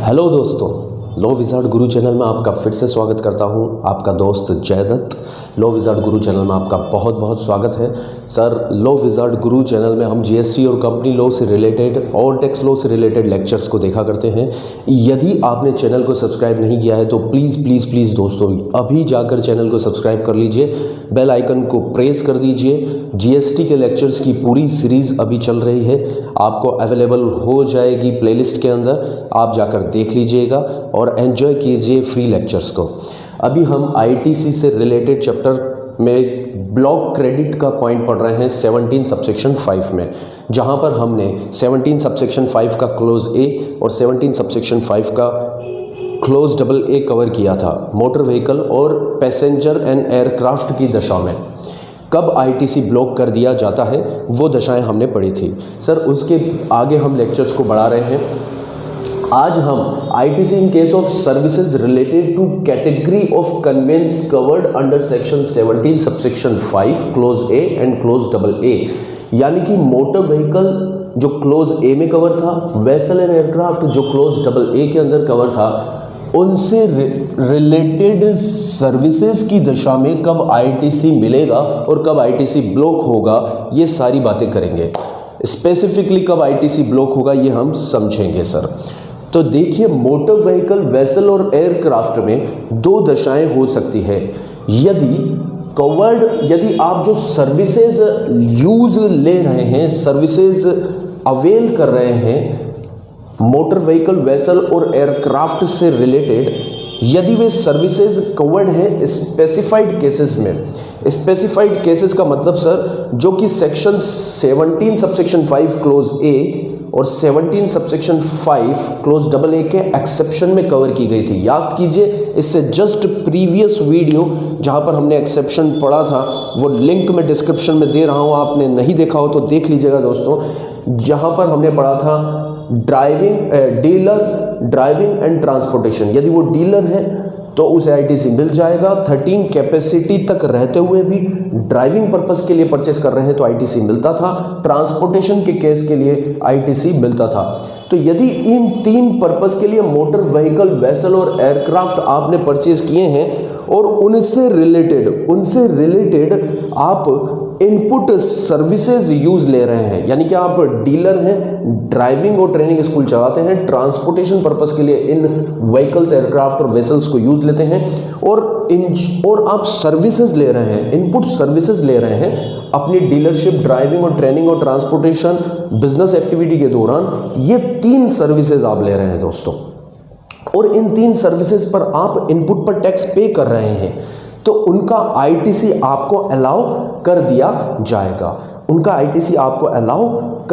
Hello दोस्तों, law wizard गुरु channel में आपका फिर से स्वागत करता हूं। आपका दोस्त जयदत्त। लॉ विज़ार्ड गुरु चैनल में आपका बहुत बहुत स्वागत है। सर, लॉ विज़ार्ड गुरु चैनल में हम जीएसटी और कंपनी लॉ से रिलेटेड और टैक्स लॉ से रिलेटेड लेक्चर्स को देखा करते हैं। यदि आपने चैनल को सब्सक्राइब नहीं किया है तो प्लीज़ प्लीज़ प्लीज़ दोस्तों अभी जाकर चैनल को सब्सक्राइब कर लीजिए, बेल आइकन को प्रेस कर दीजिए। जीएसटी के लेक्चर्स की पूरी सीरीज़ अभी चल रही है, आपको अवेलेबल हो जाएगी प्लेलिस्ट के अंदर, आप जाकर देख लीजिएगा और एंजॉय कीजिए फ्री लेक्चर्स को। अभी हम आईटीसी से रिलेटेड चैप्टर में ब्लॉक क्रेडिट का पॉइंट पढ़ रहे हैं 17 सबसेक्शन 5 में, जहां पर हमने 17 सबसेक्शन 5 का क्लोज ए और 17 सबसेक्शन 5 का क्लोज डबल ए कवर किया था। मोटर व्हीकल और पैसेंजर एंड एयरक्राफ्ट की दशा में कब आईटीसी ब्लॉक कर दिया जाता है वो दशाएं हमने पढ़ी थी। सर, उसके आगे हम लेक्चर्स को बढ़ा रहे हैं। आज हम ITC in case of services related to category of conveyance covered under section 17 subsection 5 clause a and clause double a, यानी कि मोटर व्हीकल जो क्लोज ए में कवर था, वेसल एंड एयरक्राफ्ट जो क्लोज डबल ए के अंदर cover था, उनसे रिलेटेड सर्विसेज की दशा में कब आईटीसी मिलेगा और कब आईटीसी ब्लॉक होगा, ये सारी बातें करेंगे। स्पेसिफिकली कब आईटीसी ब्लॉक होगा ये हम समझेंगे सर। तो देखिए, मोटर व्हीकल, वेसल और एयरक्राफ्ट में दो दशाएं हो सकती है। यदि आप जो सर्विसेज यूज ले रहे हैं, सर्विसेज अवेल कर रहे हैं मोटर व्हीकल, वेसल और एयरक्राफ्ट से रिलेटेड, यदि वे सर्विसेज कवर्ड है स्पेसिफाइड केसेस में। स्पेसिफाइड केसेस का मतलब सर, जो कि सेक्शन 17 सबसेक्शन 5 क्लोज ए और 17 सबसेक्शन 5 क्लोज डबल ए के एक्सेप्शन में कवर की गई थी। याद कीजिए, इससे जस्ट प्रीवियस वीडियो जहां पर हमने एक्सेप्शन पढ़ा था वो लिंक में डिस्क्रिप्शन में दे रहा हूं, आपने नहीं देखा हो तो देख लीजिएगा दोस्तों। जहां पर हमने पढ़ा था ड्राइविंग एंड ट्रांसपोर्टेशन, यदि वो डीलर है तो उसे आईटीसी मिल जाएगा। 13 कैपेसिटी तक रहते हुए भी ड्राइविंग पर्पस के लिए परचेस कर रहे हैं तो आईटीसी मिलता था। ट्रांसपोर्टेशन के केस के लिए आईटीसी मिलता था। तो यदि इन तीन पर्पस के लिए मोटर व्हीकल, वेसल और एयरक्राफ्ट आपने परचेज किए हैं और उनसे रिलेटेड आप इनपुट सर्विसेज यूज ले रहे हैं, यानी कि आप डीलर हैं, ड्राइविंग और ट्रेनिंग स्कूल चलाते हैं, ट्रांसपोर्टेशन पर्पस के लिए इन व्हीकल्स, एयरक्राफ्ट और वेसल्स को यूज लेते हैं और आप सर्विसेज ले रहे हैं, इनपुट सर्विसेज ले रहे हैं अपनी डीलरशिप, ड्राइविंग और ट्रेनिंग और ट्रांसपोर्टेशन बिजनेस एक्टिविटी के दौरान, ये तीन सर्विसेज आप ले रहे हैं दोस्तों। और इन तीन सर्विसेज पर आप इनपुट पर टैक्स पे कर रहे हैं तो उनका आईटीसी आपको अलाउ कर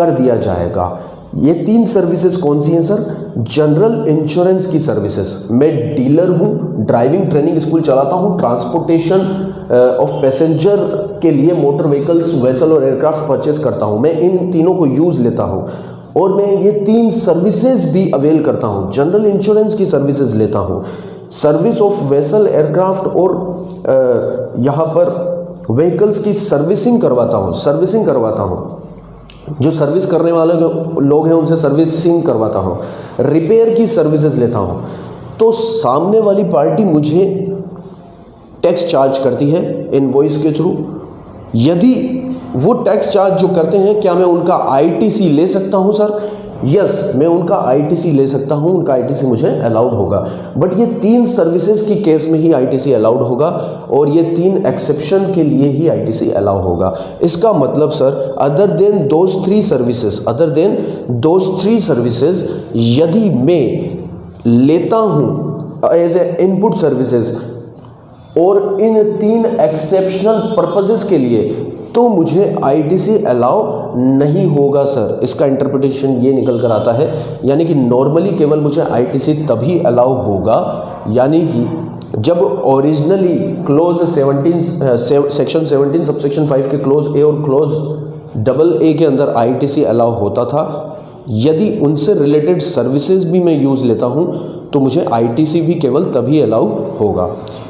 दिया जाएगा। ये तीन सर्विसेज कौन सी हैं सर? जनरल इंश्योरेंस की सर्विसेज, मैं डीलर हूं, ड्राइविंग ट्रेनिंग स्कूल चलाता हूं, ट्रांसपोर्टेशन ऑफ पैसेंजर के लिए मोटर व्हीकल्स, वेसल और एयरक्राफ्ट परचेस करता हूं, मैं इन तीनों को यूज लेता हूं और मैं ये तीन सर्विसेज भी अवेल करता हूं। जनरल इंश्योरेंस की सर्विसेज लेता हूं, सर्विस ऑफ वेसल, एयरक्राफ्ट और यहाँ पर व्हीकल्स की सर्विसिंग करवाता हूँ। जो सर्विस करने वाले लोग हैं उनसे सर्विसिंग करवाता हूँ, रिपेयर की सर्विसेज लेता हूँ। तो सामने वाली पार्टी मुझे टैक्स चार्ज करती है इनवॉइस के थ्रू। यदि वो टैक्स चार्ज जो करते हैं, क्या मैं उनका आईटीसी ले सकता हूँ सर? यस, मैं उनका आईटीसी ले सकता हूं, उनका आईटीसी मुझे अलाउड होगा। बट ये तीन सर्विसेज की केस में ही आईटीसी अलाउड होगा और ये तीन एक्सेप्शन के लिए ही आईटीसी अलाउ होगा। इसका मतलब sir, other than those three services यदि मैं लेता हूं एज ए इनपुट सर्विसेज और इन तीन एक्सेप्शनल पर्पसेस के लिए, तो मुझे आईटीसी अलाउ नहीं होगा सर। इसका इंटरप्रिटेशन ये निकल कर आता है, यानी कि नॉर्मली केवल मुझे आईटीसी तभी अलाउ होगा, यानी कि जब ओरिजिनली क्लोज 17 सेक्शन 17 सबसेक्शन 5 के क्लोज ए और क्लोज डबल ए के अंदर आईटीसी अलाउ होता था, यदि उनसे रिलेटेड सर्विसेज भी मैं यूज़ लेता हूँ तो मुझे आईटीसी भी केवल तभी अलाउ होगा।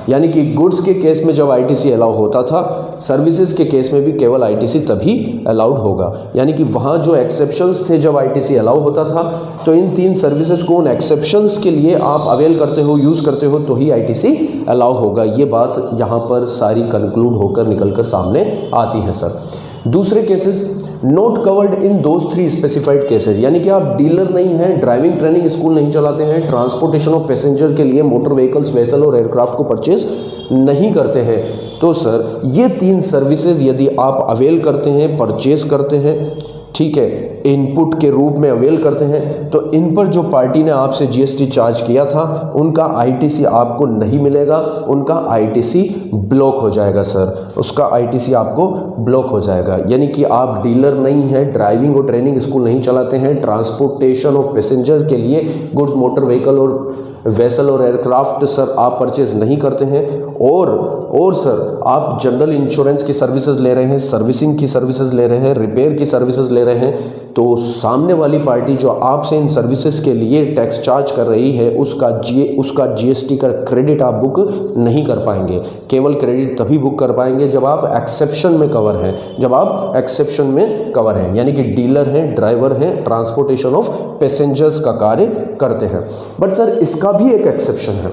यानी कि गुड्स के केस में जब आईटीसी अलाउ होता था, सर्विसेज के केस में भी केवल आईटीसी तभी अलाउड होगा। यानी कि वहाँ जो एक्सेप्शंस थे जब आईटीसी अलाउ होता था, तो इन 3 सर्विसेज को उन एक्सेप्शंस के लिए आप अवेल करते हो, यूज़ करते हो, तो ही आईटीसी अलाउ होगा। ये बात यहाँ पर सारी कंक्लूड होकर निकल कर सामने आती है सर। दूसरे cases note covered in those 3 specified cases, यानी कि आप डीलर नहीं हैं, ड्राइविंग ट्रेनिंग स्कूल नहीं चलाते हैं, ट्रांसपोर्टेशन ऑफ पैसेंजर के लिए मोटर व्हीकल्स, वेसल और एयरक्राफ्ट को परचेज नहीं करते हैं, तो सर ये 3 सर्विसेज यदि आप अवेल करते हैं, परचेज करते हैं, ठीक है, इनपुट के रूप में अवेल करते हैं, तो इन पर जो पार्टी ने आपसे जीएसटी चार्ज किया था उनका आईटीसी आपको नहीं मिलेगा, उनका आईटीसी ब्लॉक हो जाएगा सर, उसका आईटीसी आपको ब्लॉक हो जाएगा। यानी कि आप डीलर नहीं हैं, ड्राइविंग और ट्रेनिंग स्कूल नहीं चलाते हैं, ट्रांसपोर्टेशन ऑफ पैसेंजर के लिए गुड्स, मोटर व्हीकल और वेसल और एयरक्राफ्ट सर आप परचेज नहीं करते हैं, और सर आप जनरल इंश्योरेंस की सर्विसेज ले रहे हैं, सर्विसिंग की सर्विसेज ले रहे हैं, रिपेयर की सर्विसेज ले रहे हैं, तो सामने वाली पार्टी जो आपसे इन सर्विसेज के लिए टैक्स चार्ज कर रही है उसका जीएसटी का क्रेडिट आप बुक नहीं कर पाएंगे। केवल क्रेडिट तभी बुक कर पाएंगे जब आप एक्सेप्शन में कवर हैं, जब आप एक्सेप्शन में कवर हैं, यानी कि डीलर हैं, ड्राइवर हैं, ट्रांसपोर्टेशन ऑफ पैसेंजर्स का कार्य करते हैं। बट सर इसका भी एक एक्सेप्शन है,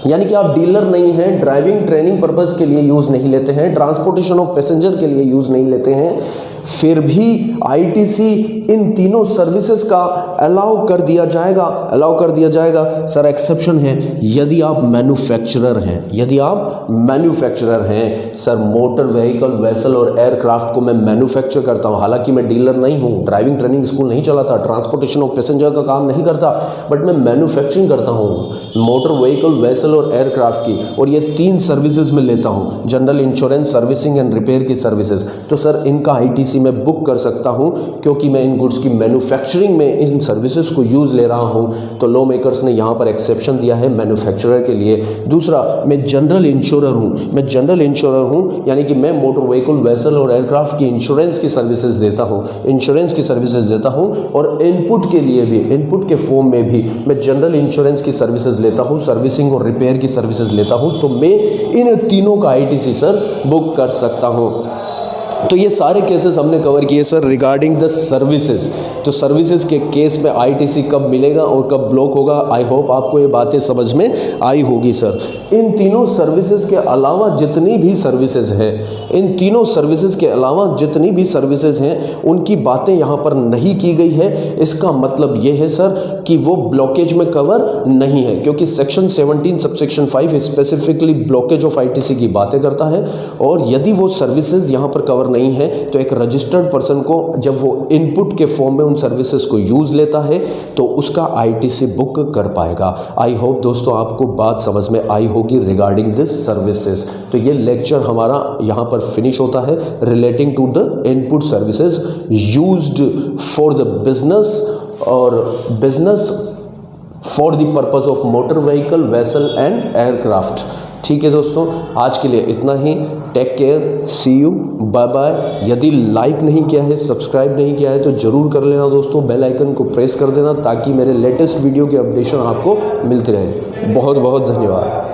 यानी कि आप डीलर नहीं हैं, ड्राइविंग ट्रेनिंग पर्पज़ के लिए यूज़ नहीं लेते हैं, ट्रांसपोर्टेशन ऑफ पैसेंजर के लिए यूज़ नहीं लेते हैं, फिर भी आईटीसी इन तीनों सर्विसेज का अलाउ कर दिया जाएगा। सर एक्सेप्शन है यदि आप मैन्युफैक्चरर हैं, सर मोटर व्हीकल, वेसल और एयरक्राफ्ट को मैं मैन्युफैक्चर करता हूं, हालांकि मैं डीलर नहीं हूं, ड्राइविंग ट्रेनिंग स्कूल नहीं चलाता, ट्रांसपोर्टेशन ऑफ पैसेंजर का काम नहीं करता, बट मैं मैन्युफैक्चरिंग करता हूं मोटर व्हीकल, वेसल और एयरक्राफ्ट की, और ये 3 सर्विसेज में लेता हूं, general insurance, servicing and repair की सर्विसेज, तो सर इनका आईटीसी मैं बुक कर सकता हूं क्योंकि मैं इन गुड्स की मैन्युफैक्चरिंग में इन सर्विसेज को यूज़ ले रहा हूं। तो लॉ मेकर्स ने यहां पर एक्सेप्शन दिया है मैन्युफैक्चरर के लिए। दूसरा, मैं जनरल इंश्योरर हूं, यानी कि मैं मोटर व्हीकल, वेसल और एयरक्राफ्ट की इंश्योरेंस की सर्विसेज देता हूं, और इनपुट के लिए भी, इनपुट के फॉर्म में भी मैं जनरल इंश्योरेंस की सर्विसेज लेता हूं, सर्विसिंग और रिपेयर की सर्विसेज लेता हूं, तो मैं इन तीनों का आईटीसी सर बुक कर सकता हूं। तो ये सारे केसेस हमने कवर किए सर रिगार्डिंग द सर्विसेज। तो सर्विसेज के केस में आईटीसी कब मिलेगा और कब ब्लॉक होगा, आई होप आपको ये बातें समझ में आई होगी सर। इन तीनों सर्विसेज के अलावा जितनी भी सर्विसेज हैं उनकी बातें यहाँ पर नहीं की गई है। इसका मतलब ये है सर कि वो ब्लॉकेज में कवर नहीं है, क्योंकि section 17 subsection 5 specifically blockage of ITC की बातें करता है, और यदि वो सर्विसेज यहाँ पर कवर नहीं है तो एक रजिस्टर्ड पर्सन को जब वो इनपुट के फॉर्म में उन सर्विसेज को यूज लेता है तो उसका आईटीसी बुक कर पाएगा। आई होप दोस्तों आपको बात समझ में आई होगी रिगार्डिंग दिस सर्विसेज। तो ये लेक्चर हमारा यहाँ पर फिनिश होता है relating to the input services used for the business और business for the purpose of motor vehicle, vessel and aircraft. ठीक है दोस्तों, आज के लिए इतना ही। Take care, see you, bye bye. यदि लाइक नहीं किया है, सब्सक्राइब नहीं किया है तो ज़रूर कर लेना दोस्तों, बेल आइकन को प्रेस कर देना ताकि मेरे लेटेस्ट वीडियो के अपडेशन आपको मिलते रहे। बहुत बहुत धन्यवाद।